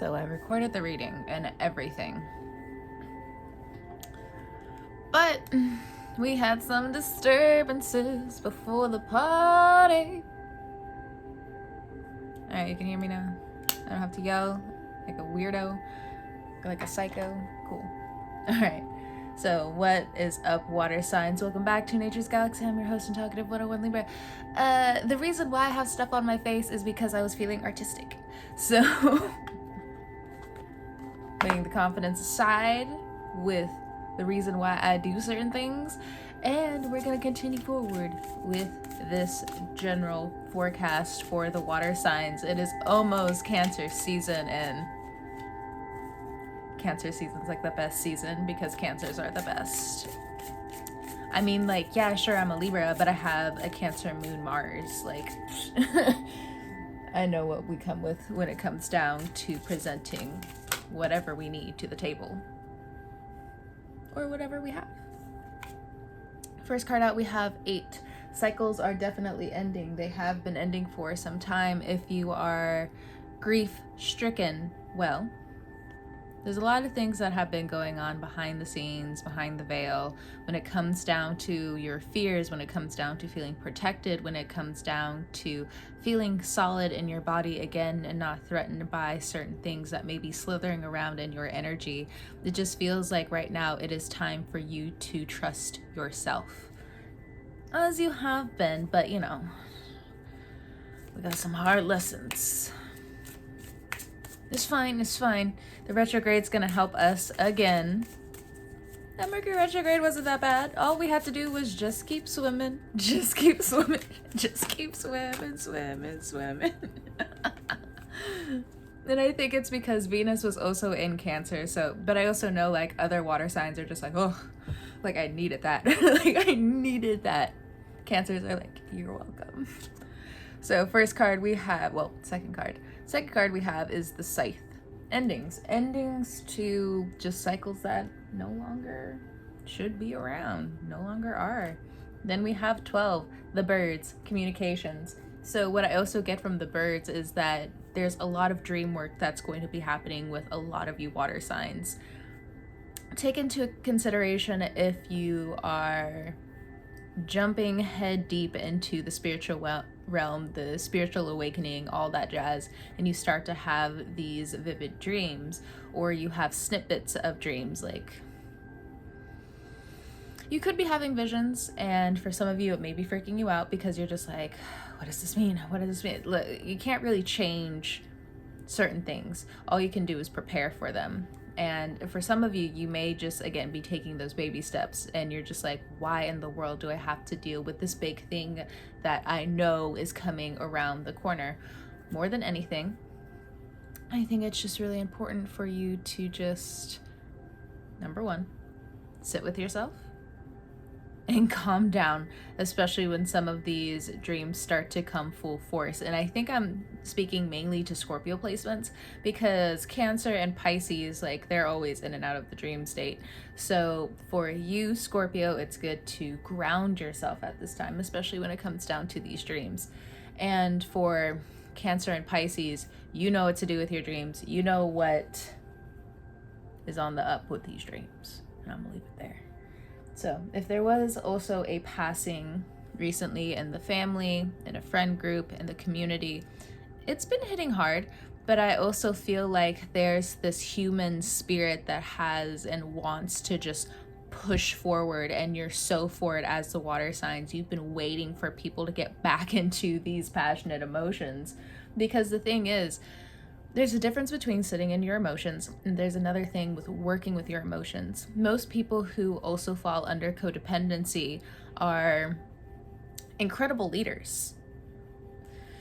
So I recorded the reading and everything. But we had some disturbances before the party. Alright, you can hear me now? I don't have to yell like a weirdo, like a psycho. Cool. Alright. So, what is up, water signs? Welcome back to Nature's Galaxy. I'm your host and talkative 101 Libra. The reason why I have stuff on my face is because I was feeling artistic. So, laying the confidence aside with the reason why I do certain things, and we're going to continue forward with this general forecast for the water signs. It is almost Cancer season, and Cancer season's like the best season because Cancers are the best. I mean, like, yeah, sure, I'm a Libra, but I have a Cancer moon Mars. Like, I know what we come with when it comes down to presenting whatever we need to the table, or whatever we have. First card out, we have 8. Cycles are definitely ending. They have been ending for some time. If you are grief-stricken, well, there's a lot of things that have been going on behind the scenes, behind the veil, when it comes down to your fears, when it comes down to feeling protected, when it comes down to feeling solid in your body again and not threatened by certain things that may be slithering around in your energy. It just feels like right now it is time for you to trust yourself. As you have been, but you know, we got some hard lessons. It's fine, it's fine. The retrograde's gonna help us again. That Mercury retrograde wasn't that bad. All we had to do was just keep swimming. Just keep swimming. Just keep swimming, swimming, swimming. And I think it's because Venus was also in Cancer, so, but I also know like other water signs are just like, oh, like I needed that. Like I needed that. Cancers are like, you're welcome. So first card we have, well, second card we have is the Scythe. Endings to just cycles that no longer should be around, no longer are. Then we have 12, the birds, communications. So what I also get from the birds is that there's a lot of dream work that's going to be happening with a lot of you water signs. Take into consideration if you are jumping head deep into the spiritual realm, the spiritual awakening, all that jazz, and you start to have these vivid dreams, or you have snippets of dreams. Like, you could be having visions, and for some of you it may be freaking you out because you're just like, what does this mean? What does this mean? Look, you can't really change certain things. All you can do is prepare for them. And for some of you, you may just, again, be taking those baby steps, and you're just like, why in the world do I have to deal with this big thing that I know is coming around the corner? More than anything, I think it's just really important for you to just, number one, sit with yourself and calm down, especially when some of these dreams start to come full force. And I think I'm speaking mainly to Scorpio placements, because Cancer and Pisces, like, they're always in and out of the dream state. So for you, Scorpio, it's good to ground yourself at this time, especially when it comes down to these dreams. And for Cancer and Pisces, you know what to do with your dreams. You know what is on the up with these dreams. And I'm gonna leave it there. So if there was also a passing recently in the family, in a friend group, in the community, it's been hitting hard, but I also feel like there's this human spirit that has and wants to just push forward, and you're so for it as the water signs. You've been waiting for people to get back into these passionate emotions, because the thing is, there's a difference between sitting in your emotions, and there's another thing with working with your emotions. Most people who also fall under codependency are incredible leaders.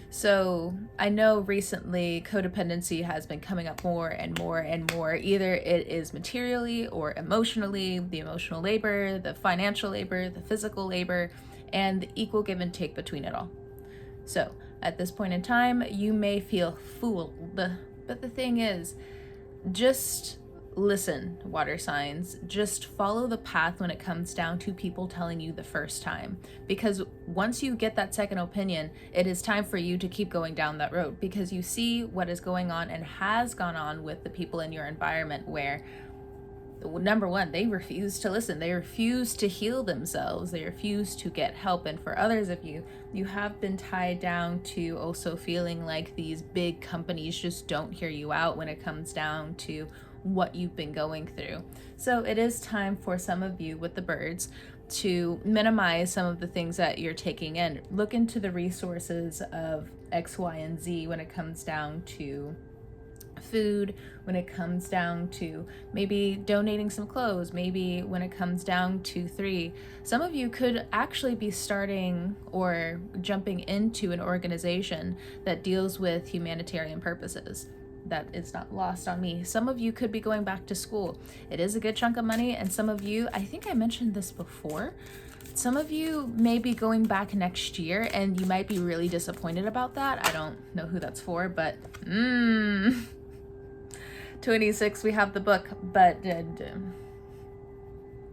So I know recently codependency has been coming up more and more and more. Either it is materially or emotionally, the emotional labor, the financial labor, the physical labor, and the equal give and take between it all. So at this point in time, you may feel fooled, but the thing is, just listen, water signs, just follow the path when it comes down to people telling you the first time. Because once you get that second opinion, it is time for you to keep going down that road, because you see what is going on and has gone on with the people in your environment where, number one, they refuse to listen. They refuse to heal themselves. They refuse to get help. And for others of you, you have been tied down to also feeling like these big companies just don't hear you out when it comes down to what you've been going through. So it is time for some of you with the birds to minimize some of the things that you're taking in. Look into the resources of X, Y, and Z when it comes down to food, when it comes down to maybe donating some clothes, maybe when it comes down to 3. Some of you could actually be starting or jumping into an organization that deals with humanitarian purposes. That is not lost on me. Some of you could be going back to school. It is a good chunk of money, and some of you, I think I mentioned this before, some of you may be going back next year, and you might be really disappointed about that. I don't know who that's for, but 26, we have the book, but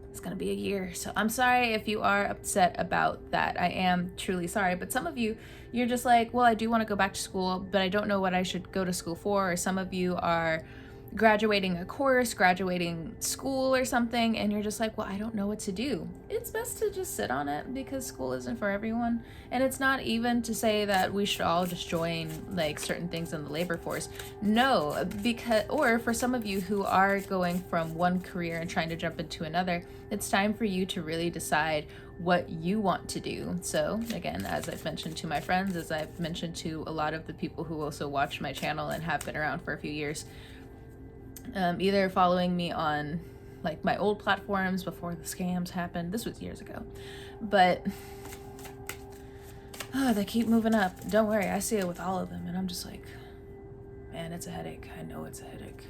it's gonna be a year. So I'm sorry if you are upset about that. I am truly sorry. But some of you, you're just like, well, I do want to go back to school, but I don't know what I should go to school for. Or some of you are graduating a course, graduating school or something, and you're just like, well, I don't know what to do. It's best to just sit on it, because school isn't for everyone. And it's not even to say that we should all just join like certain things in the labor force. No, because, or for some of you who are going from one career and trying to jump into another, it's time for you to really decide what you want to do. So again, as I've mentioned to my friends, as I've mentioned to a lot of the people who also watch my channel and have been around for a few years, either following me on like my old platforms before the scams happened. This was years ago, but they keep moving up. Don't worry, I see it with all of them, and I'm just like, man, it's a headache. I know it's a headache.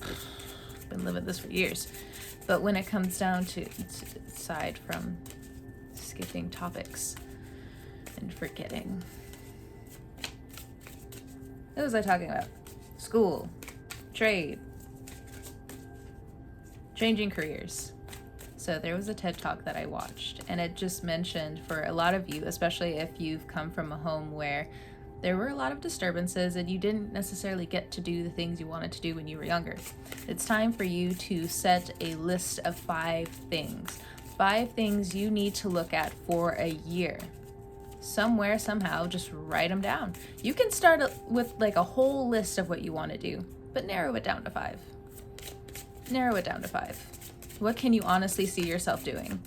I've been living this for years. But when it comes down to, aside from skipping topics and forgetting, what was I talking about? School, trade, changing careers. So there was a TED Talk that I watched, and it just mentioned, for a lot of you, especially if you've come from a home where there were a lot of disturbances and you didn't necessarily get to do the things you wanted to do when you were younger, it's time for you to set a list of 5 things. 5 things you need to look at for a year. Somewhere, somehow, just write them down. You can start with like a whole list of what you want to do, but narrow it down to 5. Narrow it down to 5. What can you honestly see yourself doing?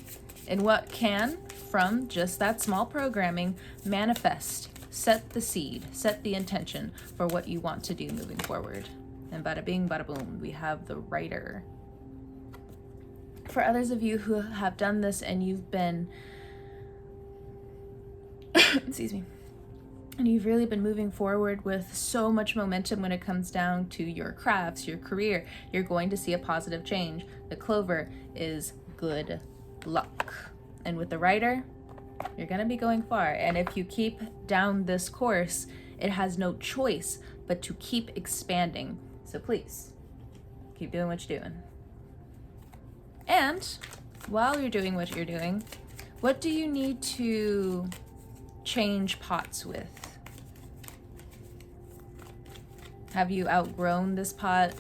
And what can, from just that small programming, manifest? Set the seed, set the intention for what you want to do moving forward. And bada bing, bada boom, we have the writer. For others of you who have done this and you've been, excuse me, and you've really been moving forward with so much momentum when it comes down to your crafts, your career, you're going to see a positive change. The clover is good luck. And with the writer, you're going to be going far. And if you keep down this course, it has no choice but to keep expanding. So please, keep doing what you're doing. And while you're doing what you're doing, what do you need to change pots with? Have you outgrown this pot?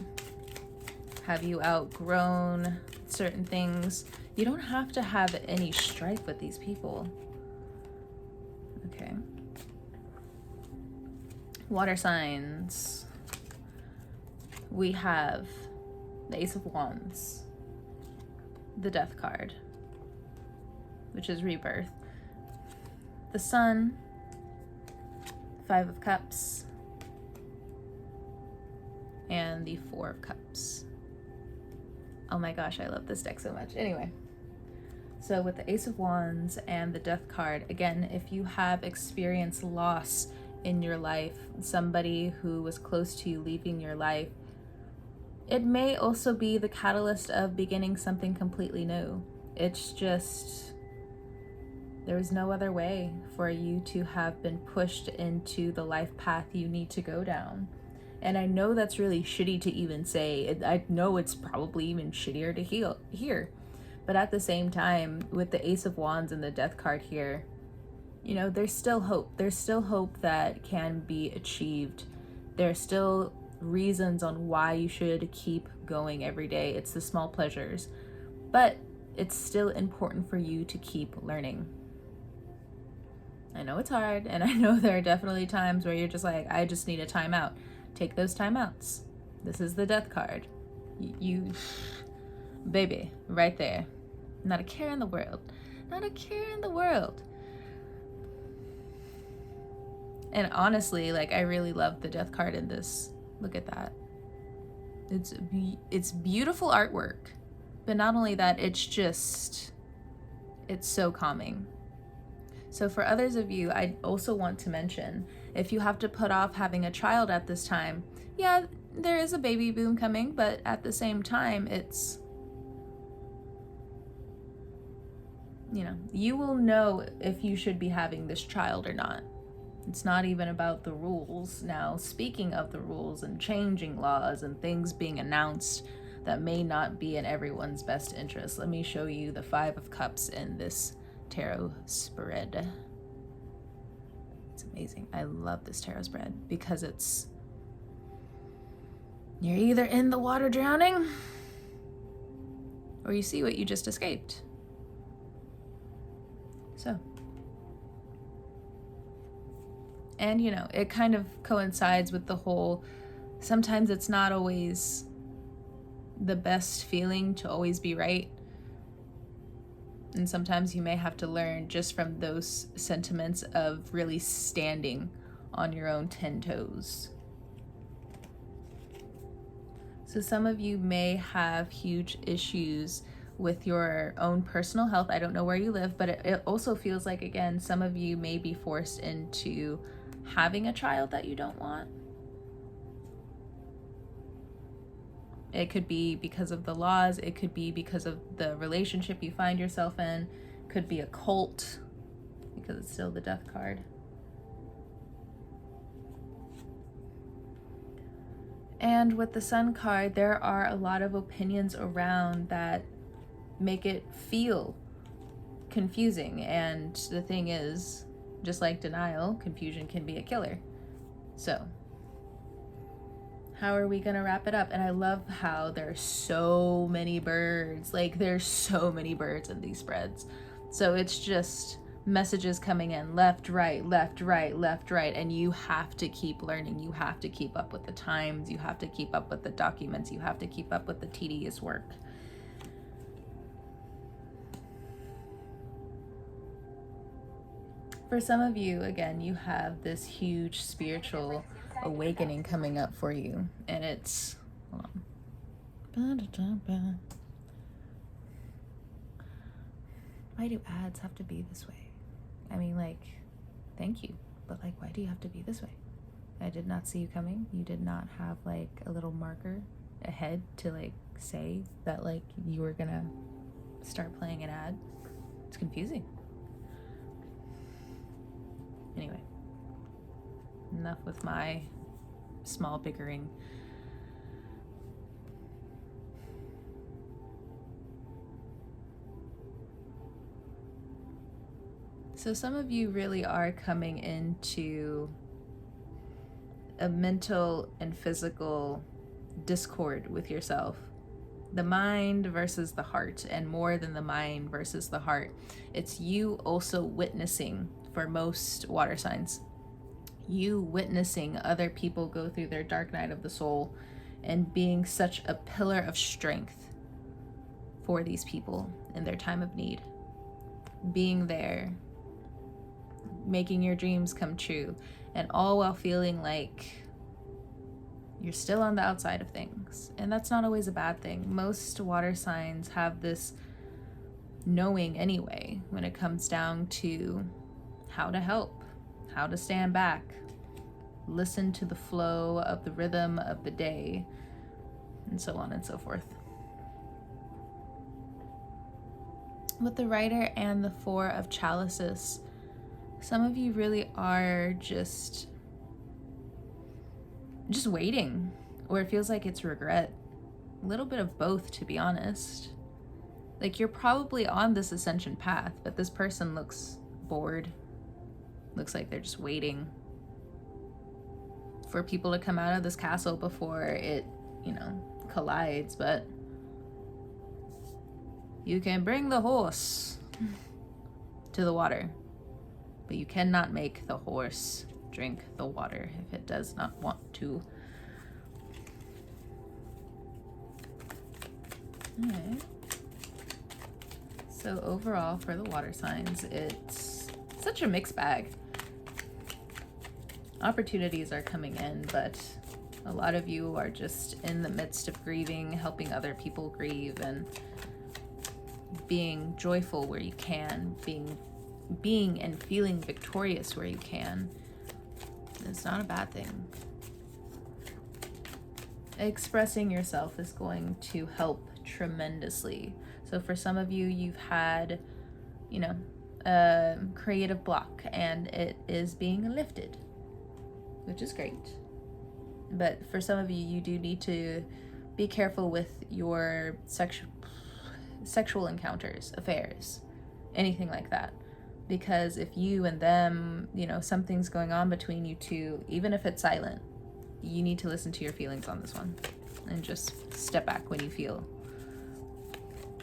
Have you outgrown certain things? You don't have to have any strife with these people. Okay. Water signs. We have the Ace of Wands, the Death card, which is rebirth, the Sun, 5 of Cups, and the 4 of Cups. Oh my gosh, I love this deck so much. Anyway, so with the Ace of Wands and the Death card, again, if you have experienced loss in your life, somebody who was close to you leaving your life, it may also be the catalyst of beginning something completely new. It's just, there's no other way for you to have been pushed into the life path you need to go down. And I know that's really shitty to even say. I know it's probably even shittier to hear. But at the same time, with the Ace of Wands and the Death card here, you know, there's still hope. There's still hope that can be achieved. There's still reasons on why you should keep going every day. It's the small pleasures. But it's still important for you to keep learning. I know it's hard, and I know there are definitely times where you're just like, I just need a timeout. Take those timeouts. This is the Death card. You, baby, right there. Not a care in the world. Not a care in the world. And honestly, like, I really love the Death card in this. Look at that. It's beautiful artwork. But not only that, it's so calming. So for others of you, I also want to mention, if you have to put off having a child at this time, yeah, there is a baby boom coming, but at the same time, it's, you know, you will know if you should be having this child or not. It's not even about the rules. Now, speaking of the rules and changing laws and things being announced that may not be in everyone's best interest, let me show you the 5 of Cups in this tarot spread. It's amazing. I love this tarot spread because you're either in the water drowning or you see what you just escaped. So, and you know, it kind of coincides with the whole, sometimes it's not always the best feeling to always be right. And sometimes you may have to learn just from those sentiments of really standing on your own 10 toes. So some of you may have huge issues with your own personal health. I don't know where you live, but it also feels like, again, some of you may be forced into having a child that you don't want. It could be because of the laws. It could be because of the relationship you find yourself in. It could be a cult, because it's still the Death card. And with the Sun card, there are a lot of opinions around that make it feel confusing. And the thing is, just like denial, confusion can be a killer. So, how are we gonna wrap it up? And I love how there's so many birds. Like, there's so many birds in these spreads. So it's just messages coming in left, right, left, right, left, right. And you have to keep learning. You have to keep up with the times. You have to keep up with the documents. You have to keep up with the tedious work. For some of you, again, you have this huge spiritual awakening coming up for you, and it's, hold on. Why do ads have to be this way? I mean, like, thank you, but like, why do you have to be this way? I did not see you coming. You did not have like a little marker ahead to like say that like you were gonna start playing an ad. It's confusing. Anyway, enough with my small bickering. So some of you really are coming into a mental and physical discord with yourself. The mind versus the heart, and more than the mind versus the heart. It's you also witnessing, for most water signs, you witnessing other people go through their dark night of the soul and being such a pillar of strength for these people in their time of need. Being there, making your dreams come true, and all while feeling like you're still on the outside of things. And that's not always a bad thing. Most water signs have this knowing anyway when it comes down to how to help, how to stand back, listen to the flow of the rhythm of the day, and so on and so forth. With the Rider and the 4 of Chalices, some of you really are just just waiting, or it feels like it's regret. A little bit of both, to be honest. Like, you're probably on this ascension path, but this person looks bored. Looks like they're just waiting for people to come out of this castle before it, collides. But you can bring the horse to the water, but you cannot make the horse drink the water if it does not want to. Alright. So overall, for the water signs, it's such a mixed bag. Opportunities are coming in, but a lot of you are just in the midst of grieving, helping other people grieve, and being joyful where you can, being and feeling victorious where you can. It's not a bad thing. Expressing yourself is going to help tremendously. So for some of you, you've had, a creative block, and it is being lifted, which is great. But for some of you, you do need to be careful with your sexual encounters, affairs, anything like that. Because if you and them, something's going on between you two, even if it's silent, you need to listen to your feelings on this one and just step back when you feel.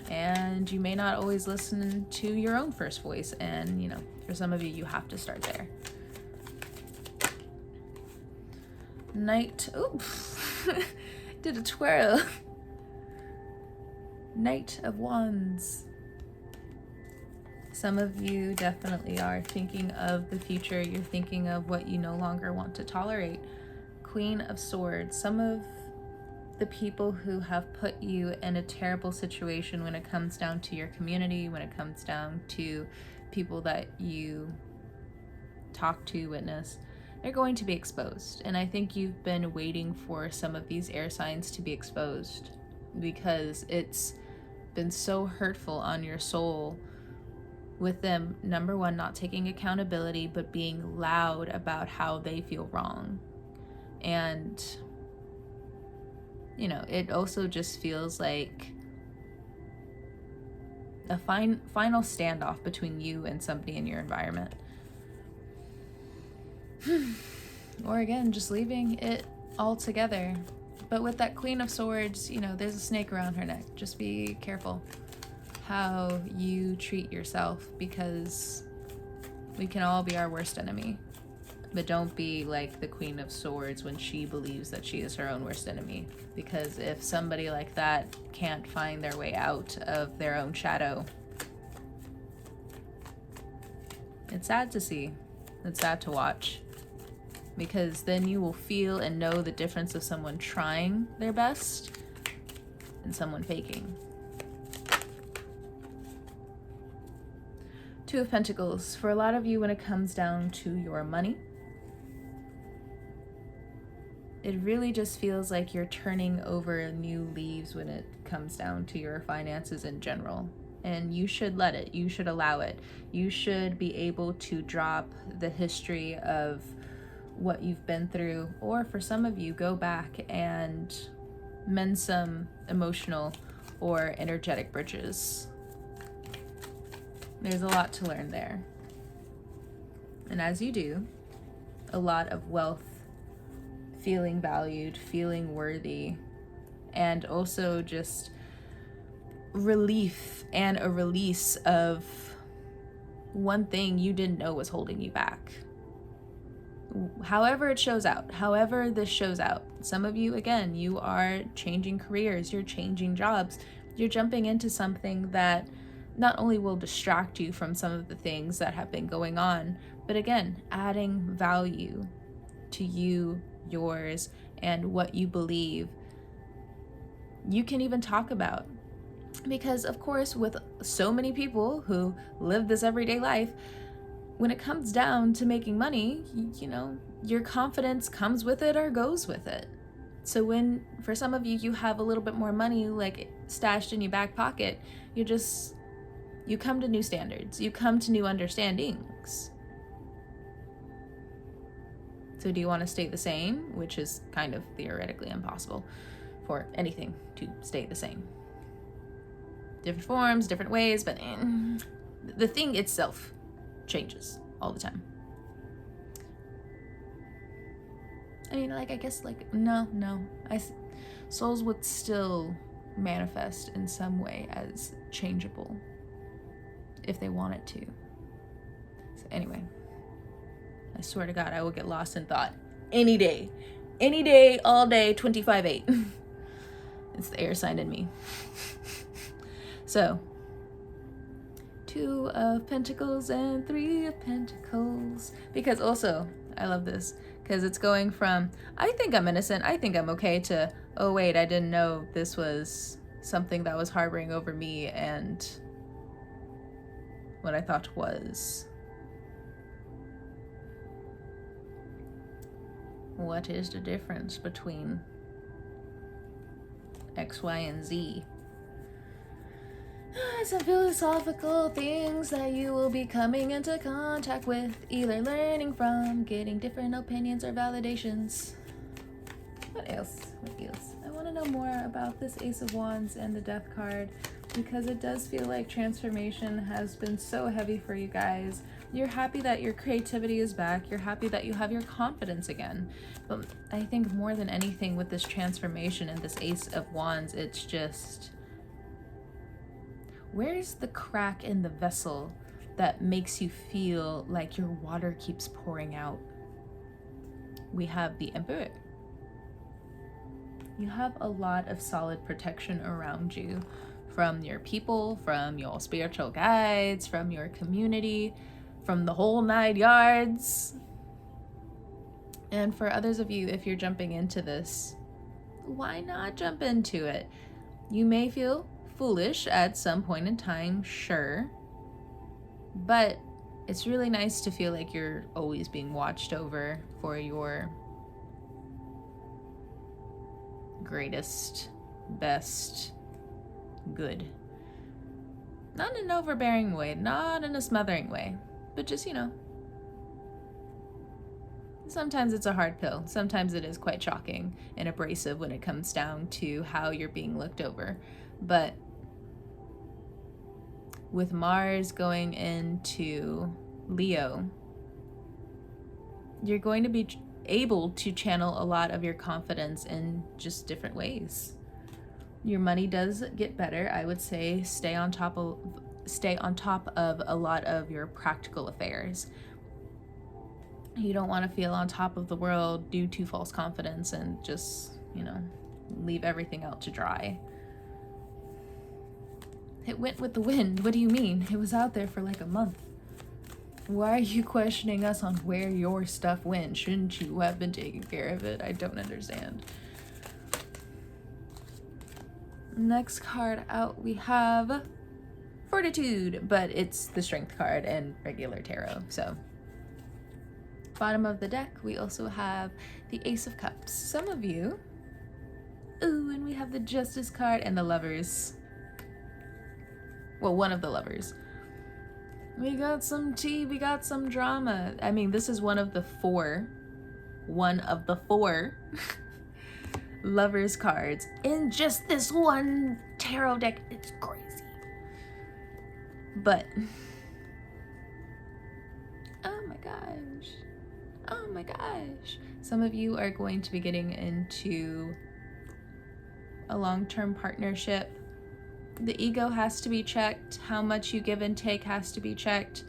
And you may not always listen to your own first voice, and for some of you, you have to start there. Knight, did a twirl. Knight of Wands. Some of you definitely are thinking of the future. You're thinking of what you no longer want to tolerate. Queen of Swords. Some of the people who have put you in a terrible situation when it comes down to your community, when it comes down to people that you talk to, witness, they're going to be exposed. And I think you've been waiting for some of these air signs to be exposed, because it's been so hurtful on your soul with them, number one, not taking accountability, but being loud about how they feel wrong. And it also just feels like a final standoff between you and somebody in your environment. Or again, just leaving it all together. But with that Queen of Swords, there's a snake around her neck. Just be careful how you treat yourself, because we can all be our worst enemy. But don't be like the Queen of Swords when she believes that she is her own worst enemy. Because if somebody like that can't find their way out of their own shadow, it's sad to see. It's sad to watch. Because then you will feel and know the difference of someone trying their best and someone faking. Two of Pentacles. For a lot of you, when it comes down to your money, it really just feels like you're turning over new leaves when it comes down to your finances in general. And you should let it. You should allow it. You should be able to drop the history of what you've been through. Or for some of you, go back and mend some emotional or energetic bridges. There's a lot to learn there. And as you do, a lot of wealth, feeling valued, feeling worthy, and also just relief and a release of one thing you didn't know was holding you back. However it shows out, however this shows out. Some of you, again, you are changing careers, you're changing jobs, you're jumping into something that not only will distract you from some of the things that have been going on, but again, adding value to you, yours, and what you believe you can even talk about. Because of course, with so many people who live this everyday life, when it comes down to making money, your confidence comes with it or goes with it. So when, for some of you, you have a little bit more money like stashed in your back pocket, you come to new standards, you come to new understandings. So do you want to stay the same, which is kind of theoretically impossible for anything to stay the same. Different forms, different ways, but the thing itself changes all the time. I mean, like, I guess, like, no. Souls would still manifest in some way as changeable if they wanted to. So anyway, I swear to God, I will get lost in thought any day, all day, 25/8. It's the air sign in me. So, 2 of Pentacles and 3 of Pentacles. Because also, I love this, because it's going from, I think I'm innocent, I think I'm okay, to, oh wait, I didn't know this was something that was harboring over me, and what I thought was. What is the difference between X, Y, and Z? Some philosophical things that you will be coming into contact with, either learning from, getting different opinions or validations. What else? I want to know more about this Ace of Wands and the Death card, because it does feel like transformation has been so heavy for you guys. You're happy that your creativity is back. You're happy that you have your confidence again. But I think more than anything with this transformation and this Ace of Wands, it's just, where's the crack in the vessel that makes you feel like your water keeps pouring out? We have the Emperor. You have a lot of solid protection around you from your people, from your spiritual guides, from your community, from the whole 9 yards. And for others of you, if you're jumping into this, why not jump into it? You may feel foolish at some point in time, sure, but it's really nice to feel like you're always being watched over for your greatest, best good. Not in an overbearing way, not in a smothering way, but just, sometimes it's a hard pill. Sometimes it is quite shocking and abrasive when it comes down to how you're being looked over. But with Mars going into Leo, you're going to be able to channel a lot of your confidence in just different ways. Your money does get better. I would say stay on top of a lot of your practical affairs. You don't want to feel on top of the world due to false confidence and just, leave everything out to dry. It went with the wind. What do you mean? It was out there for like a month. Why are you questioning us on where your stuff went? Shouldn't you have been taking care of it? I don't understand. Next card out, we have Fortitude, but it's the Strength card and regular tarot. So, bottom of the deck, we also have the Ace of Cups. Some of you, and we have the Justice card and the Lovers. Well, one of the Lovers. We got some tea, we got some drama. I mean, this is one of the four Lovers cards in just this one tarot deck. It's crazy. But, oh my gosh. Some of you are going to be getting into a long-term partnership. The ego has to be checked. How much you give and take has to be checked.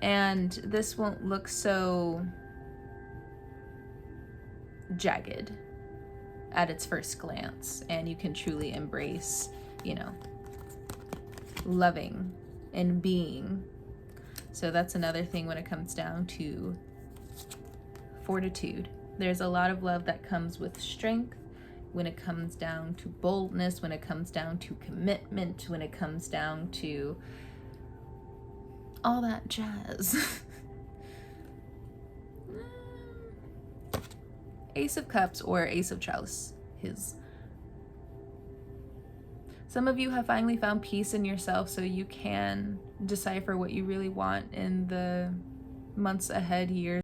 And this won't look so jagged at its first glance. And you can truly embrace, loving and being. So that's another thing when it comes down to Fortitude. There's a lot of love that comes with strength, when it comes down to boldness, when it comes down to commitment, when it comes down to all that jazz. Ace of Cups or Ace of Chalice. Some of you have finally found peace in yourself, so you can decipher what you really want in the months ahead, years